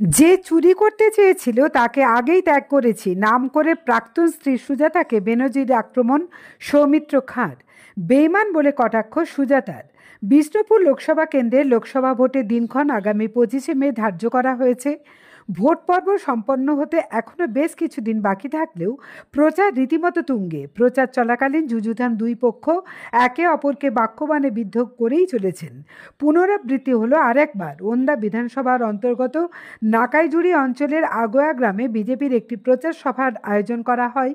যে চুরি করতে চেয়েছিল তাকে আগেই ত্যাগ করেছি, নাম করে প্রাক্তন স্ত্রী সুজাতাকে বেনজির আক্রমণ সৌমিত্র খাঁর। বেইমান বলে কটাক্ষ সুজাতার। বিষ্ণুপুর লোকসভা কেন্দ্রের লোকসভা ভোটের দিনক্ষণ আগামী 25শে মে ধার্য করা হয়েছে। ভোট পর্ব সম্পন্ন হতে এখনও বেশ কিছুদিন বাকি থাকলেও প্রচার রীতিমতো তুঙ্গে। প্রচার চলাকালীন যুযুধান দুই পক্ষ একে অপরকে বাক্যবাণে বিদ্ধ করেই চলেছেন। পুনরাবৃত্তি হলো আরেকবার ওন্দা বিধানসভার অন্তর্গত নাকাইজুড়ি অঞ্চলের আগোয়া গ্রামে বিজেপির একটি প্রচার সভার আয়োজন করা হয়।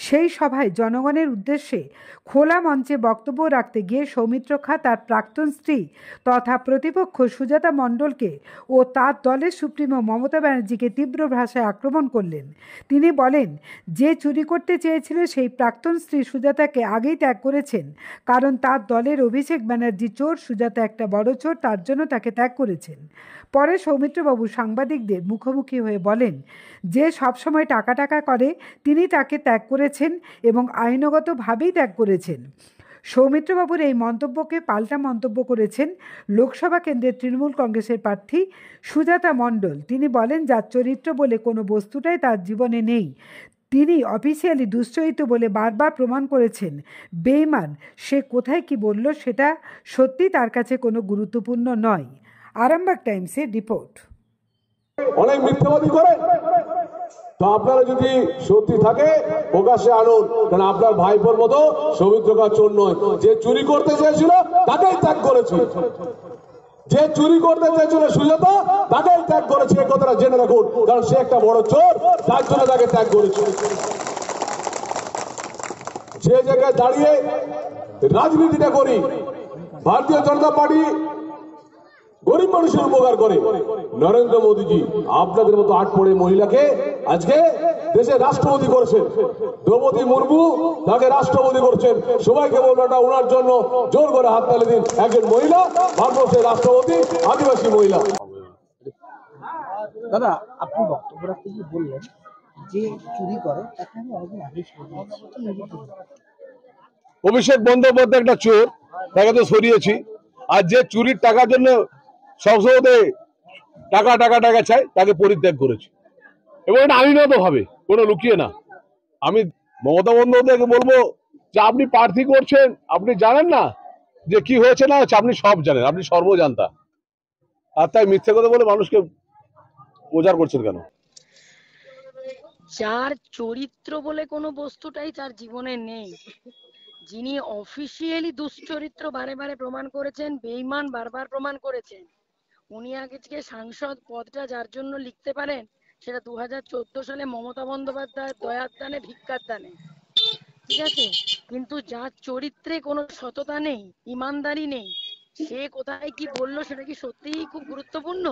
সেই সভায় জনগণের উদ্দেশ্যে খোলা মঞ্চে বক্তব্য রাখতে গিয়ে সৌমিত্র খাঁ তার প্রাক্তন স্ত্রী তথা প্রতিপক্ষ সুজাতা মণ্ডলকে ও তার দলের সুপ্রিমো মমতা ব্যানার্জিকে তীব্র ভাষায় আক্রমণ করলেন। তিনি বলেন, যে চুরি করতে চেয়েছিল সেই প্রাক্তন স্ত্রী সুজাতাকে আগেই ত্যাগ করেছেন, কারণ তার দলের অভিষেক ব্যানার্জি চোর, সুজাতা একটা বড় চোর, তার জন্য তাকে ত্যাগ করেছেন। পরে সৌমিত্রবাবু সাংবাদিকদের মুখোমুখি হয়ে বলেন, যে সবসময় টাকা টাকা করে তিনি তাকে ত্যাগ করেছেন এবং আইনগতভাবেই ত্যাগ করেছেন। সৌমিত্রবাবুর এই মন্তব্যকে পাল্টা মন্তব্য করেছেন লোকসভা কেন্দ্রের তৃণমূল কংগ্রেসের প্রার্থী সুজাতা মণ্ডল। তিনি বলেন, যার চরিত্র বলে কোনো বস্তুটাই তার জীবনে নেই, তিনি অফিসিয়ালি দুশ্চরিত্র বলে বারবার প্রমাণ করেছেন। বেইমান সে কোথায় কি বলল সেটা সত্যি তার কাছে কোনো গুরুত্বপূর্ণ নয়। আরামবাগ টাইমসের রিপোর্ট। অনেক মিথ্যাবাদী করে, তো আপনারা যদি সত্যি থাকে প্রকাশ্যে আনুন, কারণ আপনার ভাইপোর মতো সৌমিত্র খাঁ চোর নয়। যে চুরি করতে চেয়েছিল তাকেই ত্যাগ করেছে, যে চুরি করতে চেয়েছিল সুজাতা তাকেই ত্যাগ করেছে। এই কথাটা জেনে রাখুন, কারণ সে একটা বড় চোর, তার জন্য তাকে ত্যাগ করেছে। যে জায়গায় দাঁড়িয়ে রাজনীতিটা করি, ভারতীয় জনতা পার্টি গরিব মানুষের উপকার করে, নরেন্দ্র মোদীজি আপনাদের মতো আট পড়ে মহিলাকে আজকে দেশের রাষ্ট্রপতি করেছেন। দ্রৌপদী মুর্মু তাকে রাষ্ট্রপতি করছেন। সবাইকে বলবেন ওনার জন্য জোর করে হাততালি দিন। একজন মহিলা ভারতবর্ষের রাষ্ট্রপতি, আদিবাসী মহিলা। দাদা, আপনি বক্তব্য রাখতে গিয়ে বললেন যে চুরি করে তাকে আমি অনেকদিন আগেই সরিয়েছি। অভিষেক বন্দ্যোপাধ্যায় একটা চোর, তাকে তো সরিয়েছি। আর যে চুরির টাকার জন্য সবসময় টাকা টাকা টাকা চায় তাকে পরিত্যাগ করেছি, এবং এটা আইনত ভাবে, কোনো লুকিয়ে না। আমি মমতা বন্দ্যোপাধ্যায়কে বলবো যে আপনি প্রার্থী করছেন, আপনি জানেন না যে কি হয়েছে না হচ্ছে, আপনি সব জানেন, আপনি সর্বজান্তা। আর তাই মিথ্যে কথা বলে মানুষকে প্রচার করছেন কেন? যার চরিত্র বলে কোনো বস্তুটাই তার জীবনে নেই, যিনি অফিসিয়ালি দুশ্চরিত্র বারে বারে প্রমাণ করেছেন, বেঈমান বারবার প্রমাণ করেছেন, উনি আজকে সাংসদ পদটা যার জন্য লিখতে পারেন সেটা 2014 সালে মমতা বন্দ্যোপাধ্যায়ের দয়ার দানে, ভিক্ষার দানে, ঠিক আছে। কিন্তু যার চরিত্রে কোনো সততা নেই, ইমানদারি নেই, সে কোথায় কি বললো সেটা কি সত্যিই খুব গুরুত্বপূর্ণ?